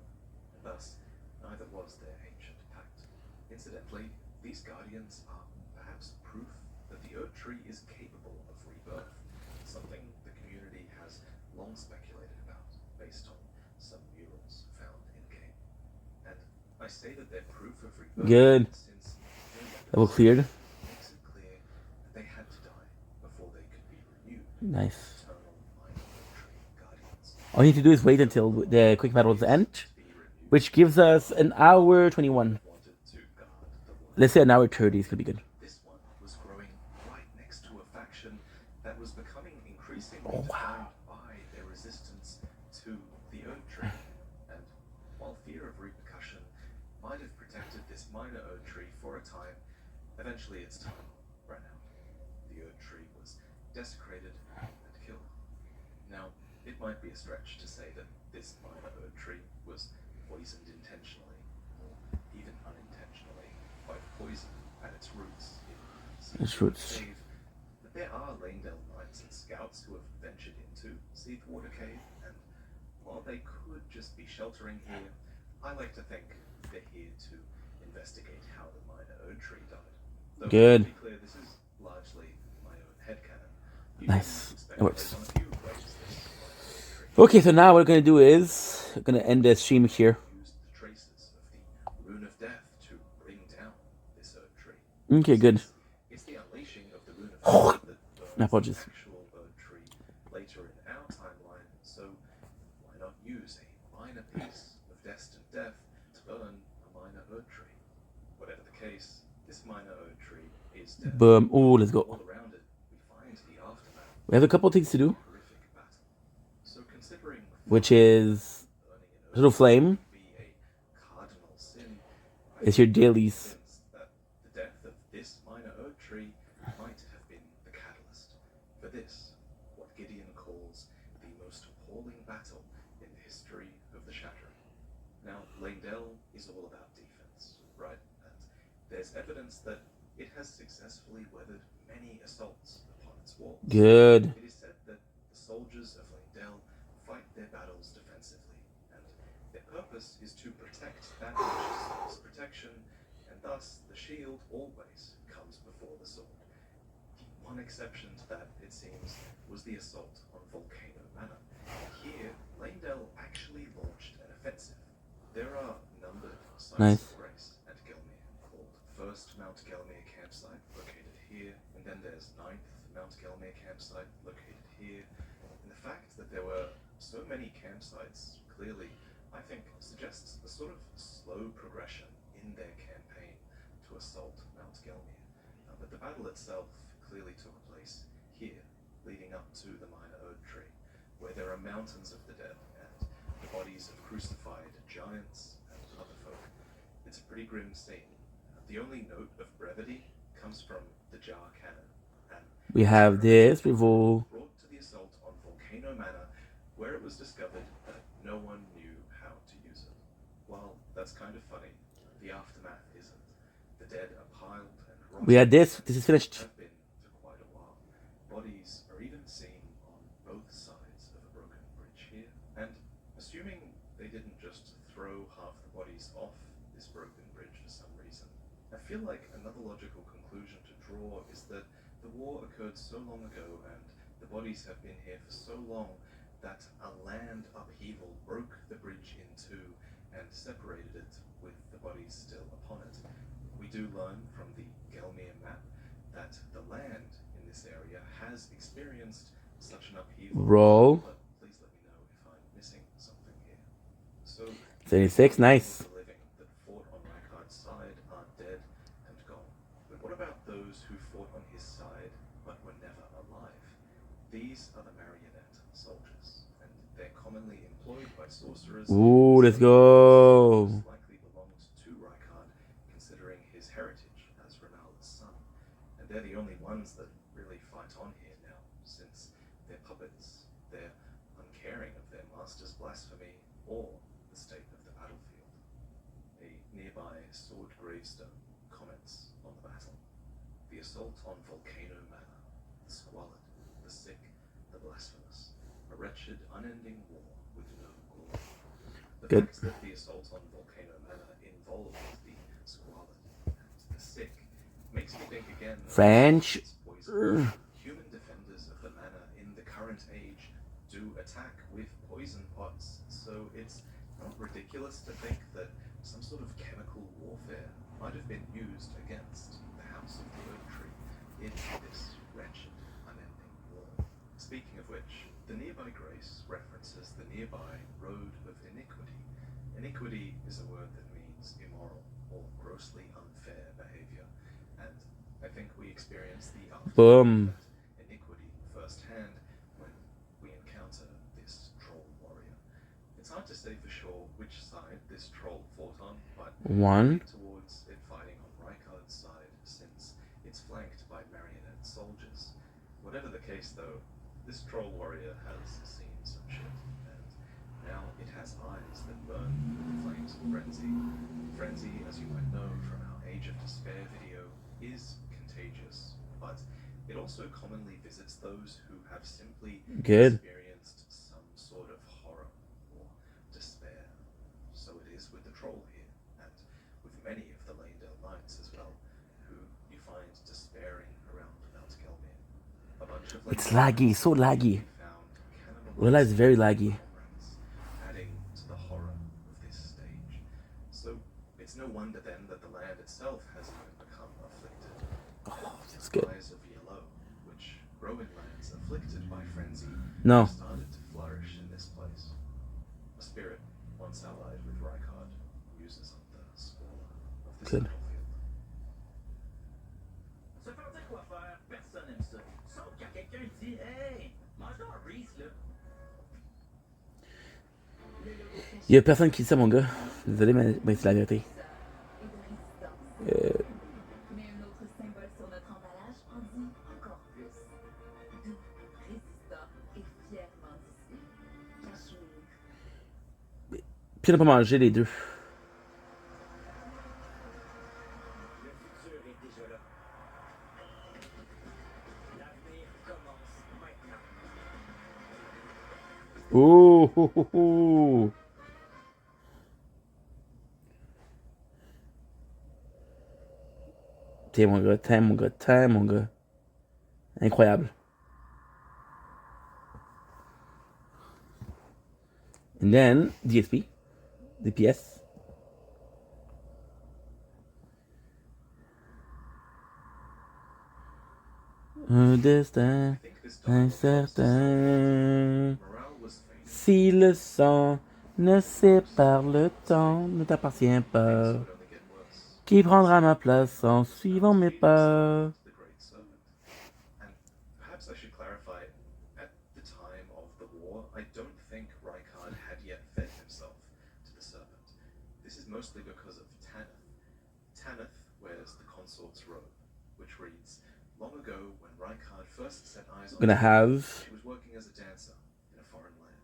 and thus neither was their ancient pact. Incidentally, these guardians are perhaps proof that the oak tree is capable of rebirth, something the community has long speculated about based on some murals found in-game. And I say that they're proof of rebirth Good. since Level cleared. makes it clear that they had to die before they could be renewed. Nice. Eternal minor oak tree guardians All you need to do is wait until the quick battles end, to be renewed. which gives us an hour 21. Wanted to guard the world. Let's say an hour 30 is gonna be good. This one was growing right next to a faction that was becoming increasingly Oh, wow. defined by their resistance to the oak tree. And while fear of repercussion might have protected this minor oak tree for a time, eventually its time ran out. The oak tree was desecrated and killed. Now, it might be a stretch to say that this minor oak tree was poisoned intentionally, or even unintentionally, by poison at its roots in Its roots. cave. But there are Lanedale knights and scouts who have ventured into to Seath Water Cave, and while they could just be sheltering here, I like to think they're here to investigate how the minor Erd tree died. Though, Good. to be clear, this is largely my own headcanon. You Nice. can It works. speculate on a few ways this minor Erd tree Okay, so now what we're gonna do is we're gonna end the stream here. used the traces of the Rune of Death to bring down this Erd tree. Okay, good. It's the unleashing of the Rune of Death that burns Apologies. the actual Erd tree later in our timeline, so why not use a minor piece of destined death to burn a minor Erd tree? Whatever the case, this minor Erd tree is dead. Boom. Oh, let's go. All around it, we find the aftermath We have a couple things to do, of a horrific battle. So considering which is burning an little flame. be a cardinal sin, It's your dailies. convinced that the death of this minor Erd tree might have been the catalyst for this, what Gideon calls the most appalling battle in the history of the Shattering. Now, Leyndell is all about defense, right? And there's evidence that it has successfully weathered many assaults upon its walls. Good. It is said that the soldiers of Leyndell fight their battles defensively, and their purpose is to protect that which serves protection, and thus the shield always comes before the sword. The one exception to that, it seems, was the assault on Volcano Manor. Here, Leyndell actually launched an offensive. There are numbered sites Nice. of grace at Gelmir, called First Mount Gelmir Campsite, located here, and then there's 9th Mount Gelmir Campsite, located here. And the fact that there were so many campsites clearly, I think, suggests a sort of slow progression in their campaign to assault Mount Gelmir. But the battle itself clearly took place here, leading up to the minor Erd tree, where there are mountains of the dead and the bodies of crucified giants and other folk. It's a pretty grim scene. The only note of brevity comes from the Jar Cannon. And We have this. We will. brought to the assault on Volcano Manor, where it was discovered that no one knew how to use it. Well, that's kind of funny. The aftermath isn't. The dead are piled and rotting. We had this. This is finished. Have been for quite a while. Bodies are even seen on both sides of a broken bridge here, and assuming they didn't just throw half the bodies off this broken bridge for some reason, I feel like another logical conclusion to draw is that the war occurred so long ago and the bodies have been here for so long that a land upheaval broke the bridge in two and separated it with the bodies still upon it. We do learn from the Gelmir map that the land in this area has experienced such an upheaval. Roll. But please let me know if I'm missing something here. So 36. Nice. the living that fought on Rykard's side are dead and gone. But what about those who fought on his side but were never alive? These are the marionette soldiers, and they're commonly employed by sorcerers. Ooh, let's so go. most likely belonged to Rykard, considering his heritage as Renala's son. And they're the only ones that really fight on here now, since they're puppets. They're uncaring of their master's blasphemy or the state of the battlefield. A nearby sword gravestone comments on the battle. The assault on Volcano Manor, the squalid, the sick, the blasphemous, a wretched, unending war with no glory. The Good. fact that the assault on Volcano Manor involved the squalid and the sick makes me think again of French. its poison. Human defenders of the manor in the current age do attack with poison pots, so it's not ridiculous to think that some sort of chemical warfare might have been used against the House of the Erd tree in this wretched, unending war. Speaking of which, the nearby grace references the nearby Road of Iniquity. Iniquity is a word that means immoral or grossly unfair behavior, and I think we experience the aftermath Boom. of that iniquity firsthand when we encounter this troll warrior. It's hard to say for sure which side this troll fought on, but One. towards it fighting on Rykard's side, since it's flanked by marionette soldiers. Whatever the case though, this troll warrior has seen some shit, and now it has eyes that burn with the flames of frenzy. Frenzy, as you might know from our Age of Despair video, is contagious, but it also commonly visits those who have simply Good. experienced sort of horror or despair. So it is with the troll here, and with many of the Leyndell knights as well, who you find despairing around Mount Gelmir. A bunch of It's laggy, so laggy. found Ulala is very laggy. adding to the horror of this stage. So it's no wonder then that the land itself has even become afflicted. Oh, feels good. Fires of yellow, which grow in lands afflicted by frenzy, No. started to flourish in this place. A spirit once allied with Rykard uses up the spoiler of this Good. battlefield. Se faire dire quoi faire, personne aime ça. Sauf quand quelqu'un dit hey, mange-toi un Reese là. Il y a personne qui dit ça, mon gars. Désolé, mais c'est la vérité. Et de résistance. Mais un autre symbole sur notre emballage en dit encore plus. Doux, résistant et fièrement d'ici. Cachemire. Puis on n'a pas mangé les deux. Le futur est déjà là. L'avenir commence maintenant. Oh, oh, oh, oh. Tiens, mon gars, tiens, mon gars, tiens, mon gars. Incroyable. And then, DSP. DPS. Un destin I think this dialogue incertain. morale was fading. Si le sang ne sépare le temps, ne t'appartient Things pas. would only get worse. Qui prendra ma place en suivant mes pas? The Great Serpent. And perhaps I should clarify, at the time of the war, I don't think Rykard had yet fed himself to the serpent. This is mostly because of Tanith. Tanith wears the consort's robe, which reads, long ago when Rykard first set eyes on Gonna her, have. she was working as a dancer in a foreign land.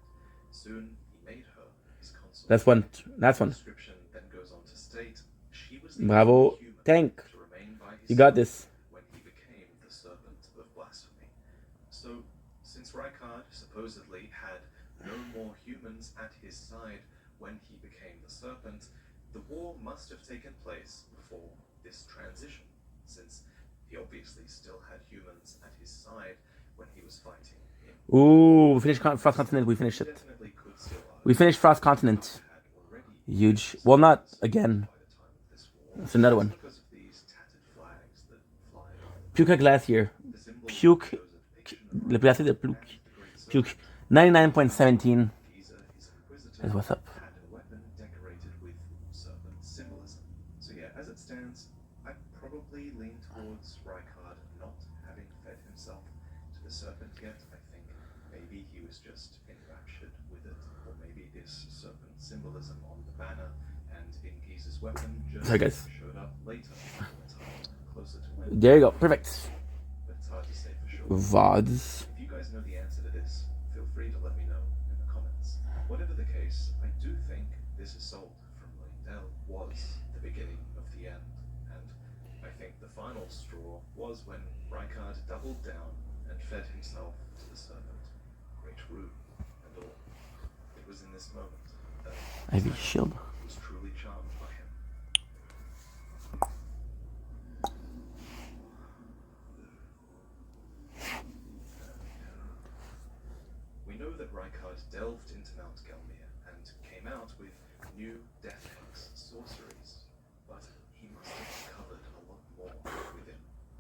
Soon he made her his consort. That's one. That's The one. description then goes on to state she was the Bravo. only human Tank. to remain by his You got side this. when he became the serpent of blasphemy. So, since Rykard supposedly had no more humans at his side when he became the serpent, the war must have taken place before this transition, since he obviously still had humans at his side when he was fighting him. Ooh, we finished Frost Continent. We finished it. Definitely could still We finished Frost Continent. had already Huge. Well, not again. by the time of this war. It's another one. Because of these tattered flags that fly over Puka Glacier. the symbol Puke. shows a depiction of Le glacier de Puke. the great Puke. 99.17 Giza, his inquisitor, is what's up. had a weapon decorated with serpent symbolism. So yeah, as it stands, I probably lean towards Rykard not having fed himself to the serpent yet. I think maybe he was just enraptured with it, or maybe this serpent symbolism on the banner and in Giza's weapon just Sorry, guys. showed up later, closer to when. There you go. Perfect. But it's hard to say for sure. VODs. If you guys know the answer to this, feel free to let me know in the comments. Whatever the case, I do think this assault from Leyndell was the beginning of the end, and I think the final straw was when Rykard doubled down and fed himself to the serpent, great rude and all. It was in this moment that Ivy Shield. was truly charmed by him. We know that Rykard delved into Mount Gelmir and came out with new Death Hex sorceries, but he must have uncovered a lot more within.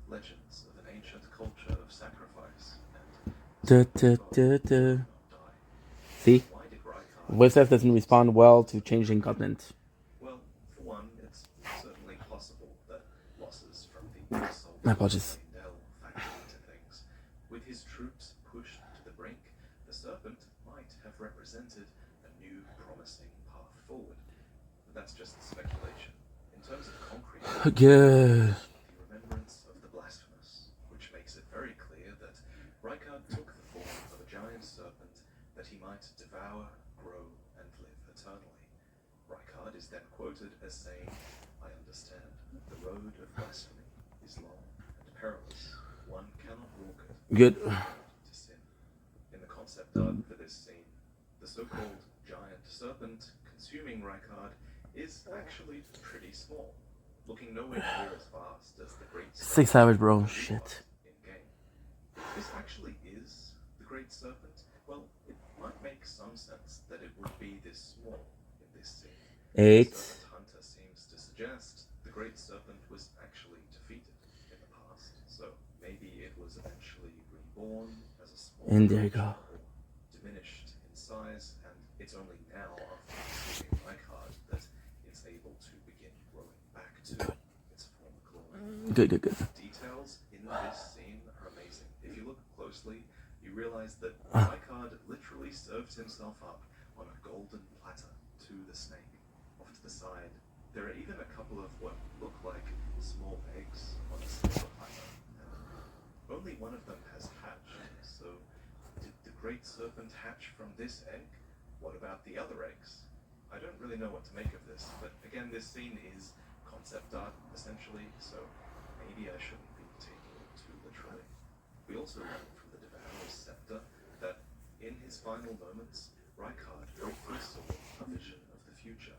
Legends of an ancient culture of sacrifice and Da, da, da, da. die. See? Why did Rykard? Voice F doesn't respond well to changing continent. Well, for one, it's certainly possible that losses from the assault My apologies. of Leyndell factored into things. With his troops pushed to the brink, the serpent might have represented a new, promising path forward. But that's just speculation. In terms of concrete, Good. the remembrance of the blasphemous, which makes it very clear that Rykard took the form of a giant serpent that he might devour, grow, and live eternally. Rykard is then quoted as saying, I understand, the road of blasphemy is long and perilous. One cannot walk it Good. to sin. In the concept art for this scene, the so-called giant serpent consuming Rykard is actually pretty small, looking nowhere near as fast as the great 6 hours, bro. Shit. in-game. If this actually is the great serpent, well, it might make some sense that it would be this small in this scene. 8. The serpent hunter seems to suggest the great serpent was actually defeated in the past, so maybe it was eventually reborn as a small And there you go. or diminished in size, and it's only now after consuming Rykard that it's able to begin growing back to its former glory. Good. Details in this scene are amazing. If you look closely, you realize that Rykard literally served himself up on a golden platter to the snake. Off to the side, there are even a couple of what look like small eggs on a silver platter. Only one of them has hatched, so did the great serpent hatch from this egg? What about the other eggs? I don't really know what to make of this, but again, this scene is concept art, essentially, so maybe I shouldn't be taking it too literally. We also learn from the Devourer's scepter that in his final moments, Rykard briefly saw a vision of the future,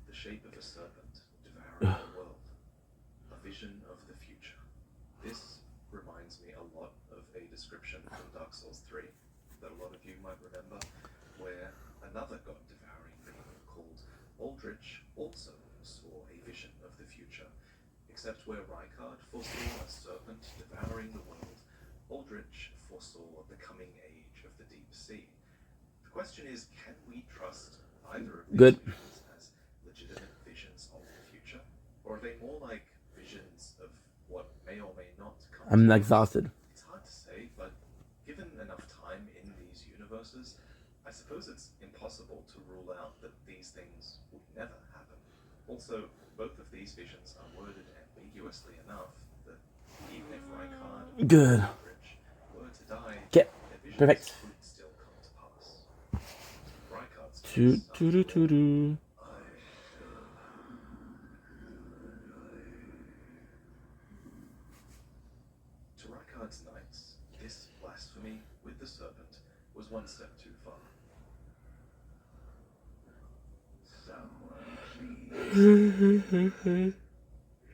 the shape of a serpent devouring the world. A vision of the future. This reminds me a lot of a description from Dark Souls 3 that a lot of you might remember, where another god-devouring being called Aldrich also saw a vision of the future, except where Rykard foresaw a serpent devouring the world, Aldrich foresaw the coming age of the deep sea. The question is, can we trust either of these visions as legitimate visions of the future, or are they more like visions of what may or may not come? I'm exhausted. It's hard to say, but given enough time in these universes, I suppose it's impossible to rule out that these things would never happen. Also, both of these visions are worded ambiguously enough that even if Rykard and Aldrich were to die, their visions Perfect. could still come to pass. Rykard's case, to Rykard's knights, this blasphemy with the serpent was one step too far.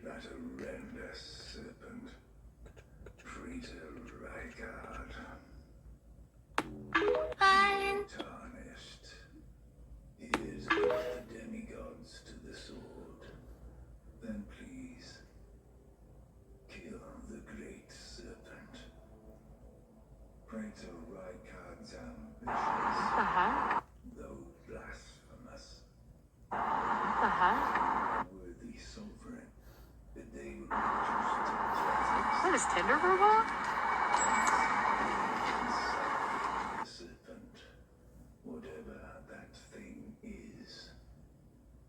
That horrendous serpent, traitor Rykard. Tarnished. Here's the demigods to the sword. Then please, kill the great serpent. Traitor Rykard's ambitions, though blasphemous, worthy sovereign, that they would reduce to justice. What is Tinder robot? The serpent, whatever that thing is,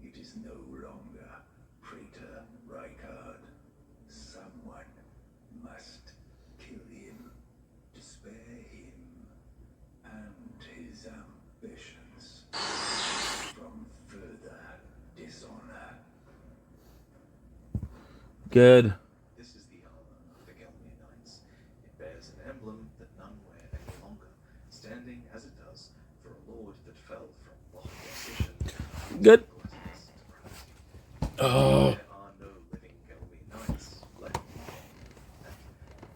it is no longer Praetor Rykard. Someone must kill him to spare him and his ambitions from further dishonor. Good. This is the armor of the Gelmir Knights. It bears an emblem that none wear any longer, standing as it does for a lord that fell from lofty ambition Good. to gluttonous depravity. There are no living Gelmir Knights left in the game, and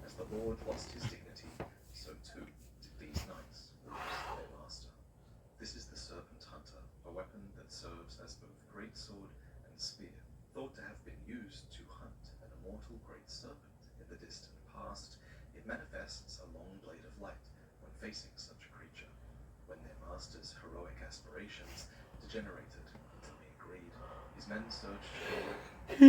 as the lord lost his dignity, so too did these knights lose their master. This is the Serpent Hunter, a weapon that serves as both greatsword and spear, thought to have been used to hunt an immortal great serpent in the distant past. It manifests a long blade of light when facing such a creature. When their master's heroic aspirations degenerated into mere greed, his men searched for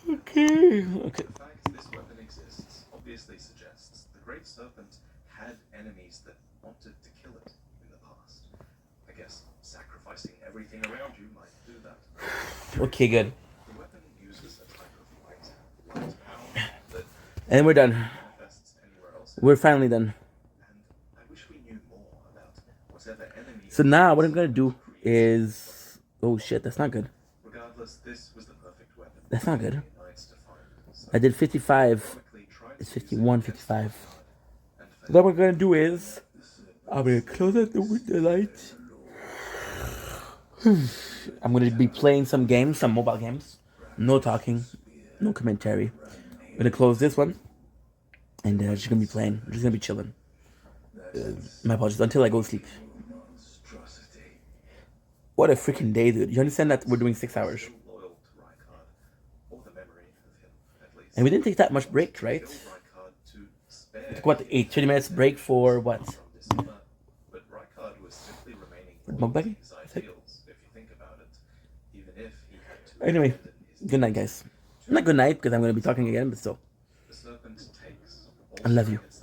Okay. the fact this weapon exists obviously suggests the great serpent had enemies that wanted to kill it in the past. I guess sacrificing everything around you might do that. Okay, good. The weapon uses a type of light power that And we're done. manifests anywhere else. We're finally done. And I wish we knew more about whatever enemy. So now what I'm gonna do is... Oh shit, that's not good. Regardless, this was the perfect weapon. That's not good. Knights to find. So I did 55. quickly tried It's to use it 51, against 55. and So what we're gonna do is... I'm gonna close out the window lights. I'm gonna be playing some games, some mobile games. No talking, no commentary. I'm gonna close this one, and just gonna be playing. We're just gonna be chilling. My apologies, until I go to sleep. What a freaking day, dude. You understand that we're doing 6 hours? Loyal to Rykard, or the memory of him, at least. And we didn't take that much break, right? Rykard to spare What, a 20 minutes break for what? from December, but Rykard was simply remaining loyal to Mugbuggy? his ideals, if you think about it, even if he had to Anyway, abandon his good night, guys. Not good night, because I'm gonna be talking again, but still. The serpent takes I love you. its